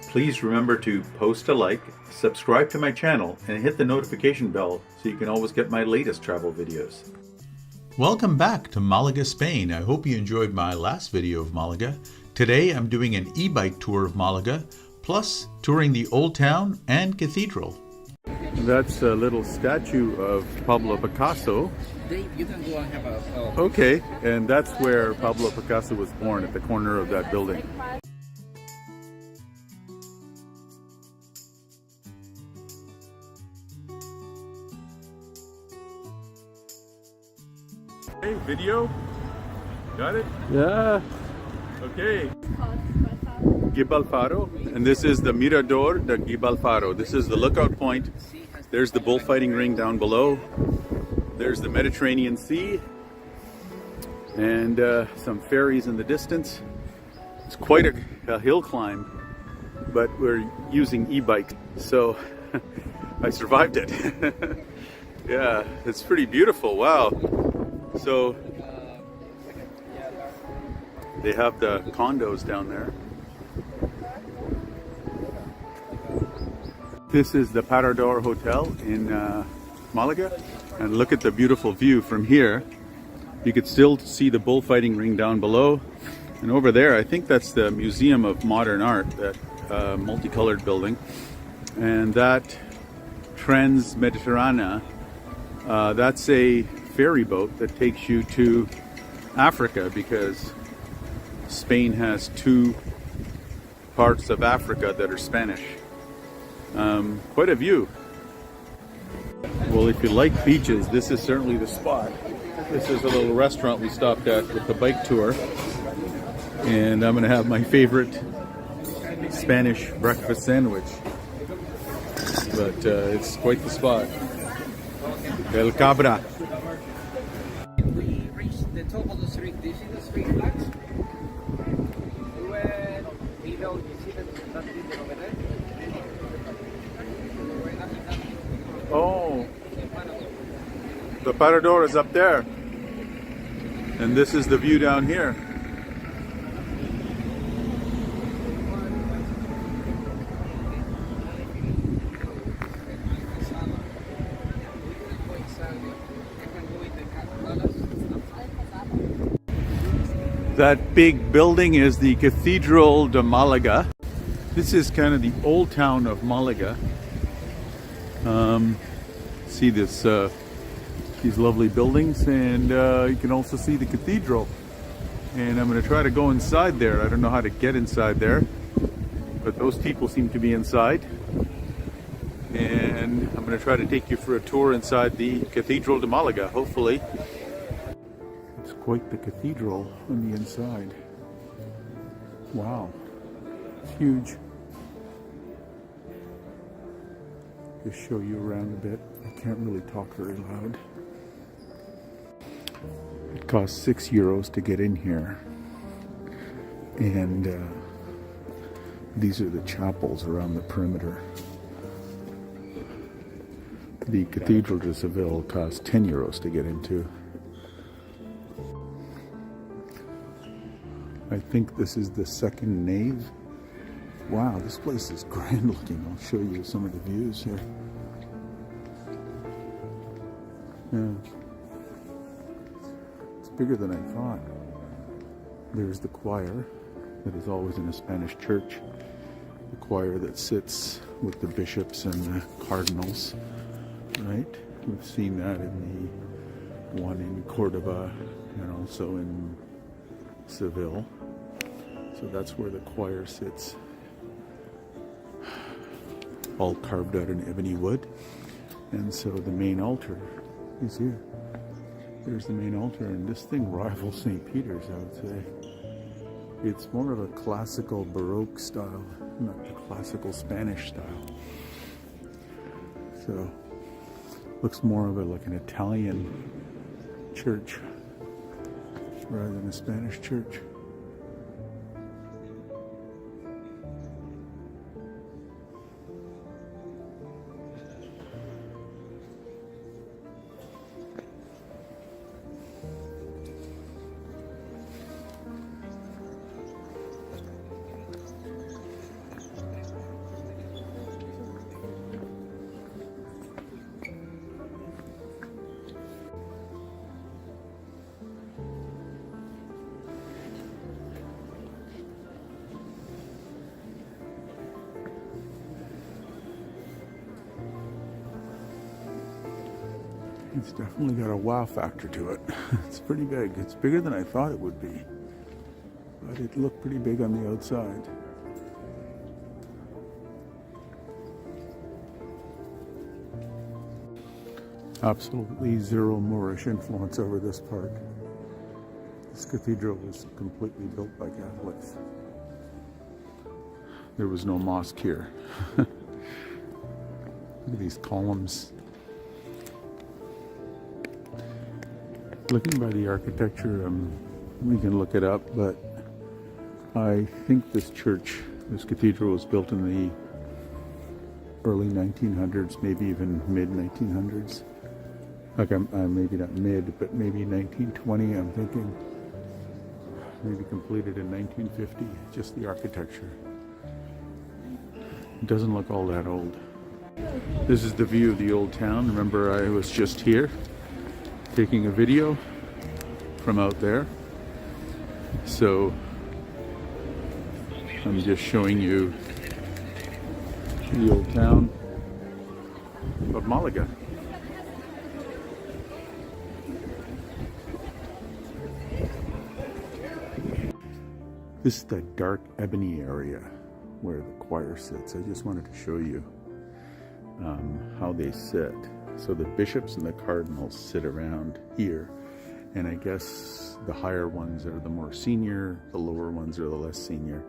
please remember to post a like, subscribe to my channel, and hit the notification bell so you can always get my latest travel videos. Welcome back to Malaga, Spain. I hope you enjoyed my last video of Malaga. Today I'm doing an e-bike tour of Malaga, plus touring the Old Town and Cathedral. That's a little statue of Pablo Picasso. You can go and have a... Okay, and that's where Pablo Picasso was born, at the corner of that building. Hey, video? Got it? Yeah. Okay. Gibraltar, and this is the Mirador de Gibraltar. This is the lookout point. There's the bullfighting ring down below. There's the Mediterranean Sea, and some ferries in the distance. It's quite a hill climb, but we're using e-bikes, so I survived it. Yeah, it's pretty beautiful. Wow. So they have the condos down there. This is the Parador Hotel in Malaga, and look at the beautiful view from here. You could still see the bullfighting ring down below, and over there I think that's the Museum of Modern Art, that multicolored building. And that Trans-Mediterranea, that's a ferry boat that takes you to Africa, because Spain has two parts of Africa that are Spanish. Quite a view. Well, if you like beaches, this is certainly the spot. This is a little restaurant we stopped at with the bike tour, and I'm gonna have my favorite Spanish breakfast sandwich, but it's quite the spot. El Cabra. We reached the top of the street. Do you see the street flags? We were below. You see that building over there? Oh, the Parador is up there, and this is the view down here. That big building is the Cathedral de Malaga. This is kind of the old town of Malaga. See this, these lovely buildings, and you can also see the cathedral. And I'm going to try to go inside there. I don't know how to get inside there, but those people seem to be inside. And I'm going to try to take you for a tour inside the Cathedral de Malaga, hopefully. It's quite the cathedral on the inside. Wow, it's huge. Just show you around a bit. I can't really talk very loud. It costs €6 to get in here, and these are the chapels around the perimeter. The Cathedral de Seville costs €10 to get into. I think this is the second nave. Wow, this place is grand looking. I'll show you some of the views here. Yeah. It's bigger than I thought. There's the choir that is always in a Spanish church. The choir that sits with the bishops and the cardinals, right? We've seen that in the one in Cordoba and also in Seville. So that's where the choir sits. All carved out in ebony wood. And so the main altar is here. There's the main altar, and this thing rivals St. Peter's, I would say. It's more of a classical Baroque style, not the classical Spanish style. So, looks more of like an Italian church rather than a Spanish church. It's definitely got a wow factor to it. It's pretty big. It's bigger than I thought it would be. But it looked pretty big on the outside. Absolutely zero Moorish influence over this part. This cathedral was completely built by Catholics. There was no mosque here. Look at these columns. Looking by the architecture, we can look it up, but I think this church, this cathedral was built in the early 1900s, maybe even mid 1900s. Like maybe not mid, but maybe 1920, I'm thinking. Maybe completed in 1950, just the architecture. It doesn't look all that old. This is the view of the old town. Remember, I was just here taking a video from out there. So I'm just showing you the old town of Malaga. This is the dark ebony area where the choir sits. I just wanted to show you how they sit. So the bishops and the cardinals sit around here, and I guess the higher ones are the more senior, the lower ones are the less senior.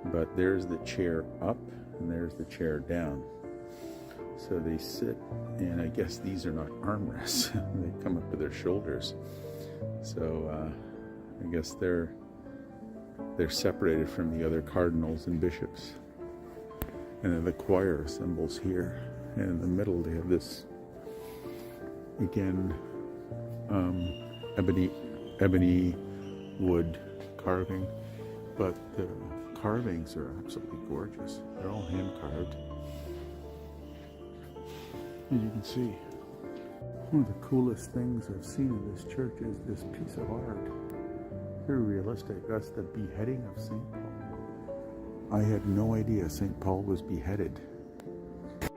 But there's the chair up and there's the chair down. So they sit, and I guess these are not armrests. They come up to their shoulders. So I guess they're separated from the other cardinals and bishops. And then the choir assembles here. And in the middle they have this, again, ebony wood carving. But the carvings are absolutely gorgeous. They're all hand carved. As you can see, one of the coolest things I've seen in this church is this piece of art. Very realistic. That's the beheading of St. Paul. I had no idea St. Paul was beheaded.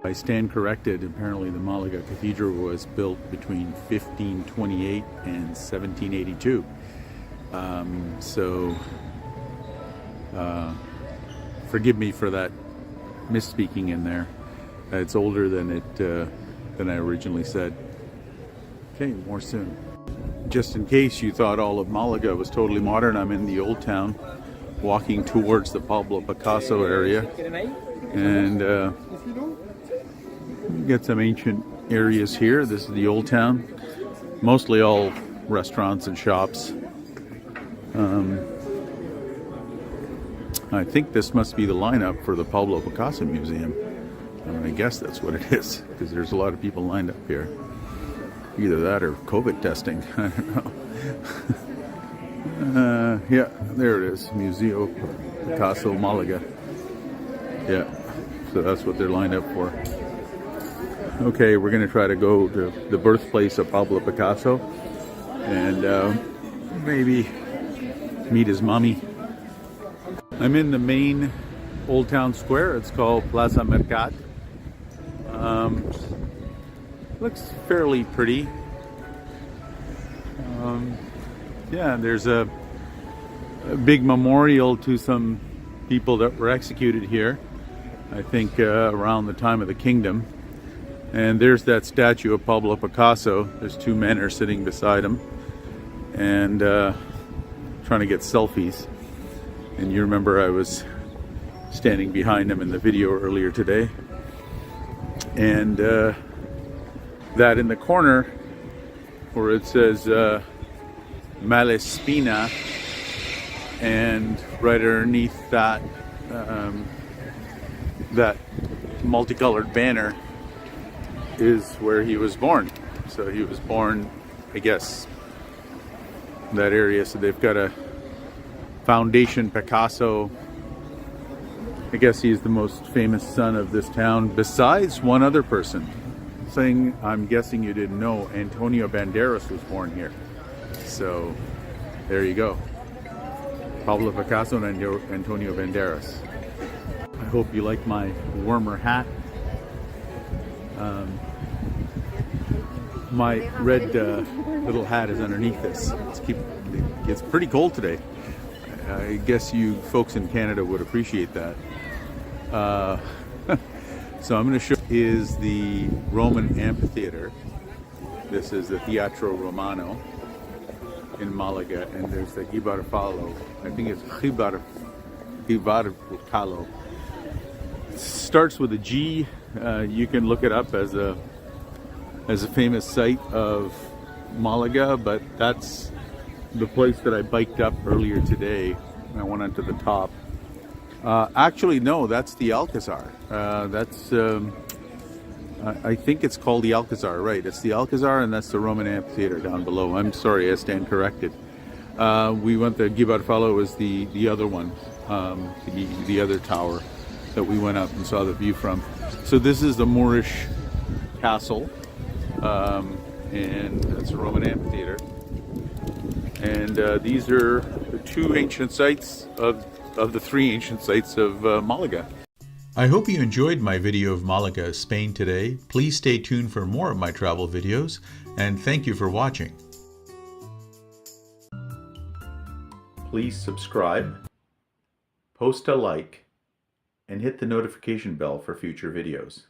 I stand corrected. Apparently the Malaga Cathedral was built between 1528 and 1782. Forgive me for that misspeaking in there. It's older than I originally said. Okay, more soon. Just in case you thought all of Malaga was totally modern, I'm in the old town, walking towards the Pablo Picasso area, and get some ancient areas here. This is the old town, mostly all restaurants and shops. I think this must be the lineup for the Pablo Picasso Museum. I guess that's what it is, because there's a lot of people lined up here. Either that or COVID testing. I don't know. Yeah, there it is. Museo Picasso Malaga. Yeah, so that's what they're lined up for. Okay, we're going to try to go to the birthplace of Pablo Picasso and maybe meet his mommy. I'm in the main Old Town Square. It's called Plaza Mercat. Looks fairly pretty. Yeah, there's a big memorial to some people that were executed here, I think around the time of the kingdom. And there's that statue of Pablo Picasso. There's two men are sitting beside him and trying to get selfies. And you remember I was standing behind him in the video earlier today. And that in the corner where it says Malespina, and right underneath that that multicolored banner is where he was born. So he was born, I guess, in that area. So they've got a Foundation Picasso. I guess he's the most famous son of this town, besides one other person. Thing I'm guessing you didn't know, Antonio Banderas was born here. So there you go. Pablo Picasso and Antonio Banderas. I hope you like my warmer hat. My red little hat is underneath this. It's pretty cold today. I guess you folks in Canada would appreciate that. So I'm going to show is the Roman amphitheater. This is the Teatro Romano in Malaga, and there's the Gibarfalo. I think it's Gibarfalo. Starts with a G. You can look it up as a famous site of Malaga, but that's the place that I biked up earlier today. I went onto the top. Actually, no, that's the Alcazar. I think it's called the Alcazar, right? It's the Alcazar, and that's the Roman amphitheater down below. I'm sorry, I stand corrected. We went the Gibarfalo was the other one, the other tower that we went up and saw the view from. So this is the Moorish castle, and that's a Roman amphitheater. And these are the two ancient sites of the three ancient sites of Malaga. I hope you enjoyed my video of Malaga, Spain today. Please stay tuned for more of my travel videos, and thank you for watching. Please subscribe, post a like, and hit the notification bell for future videos.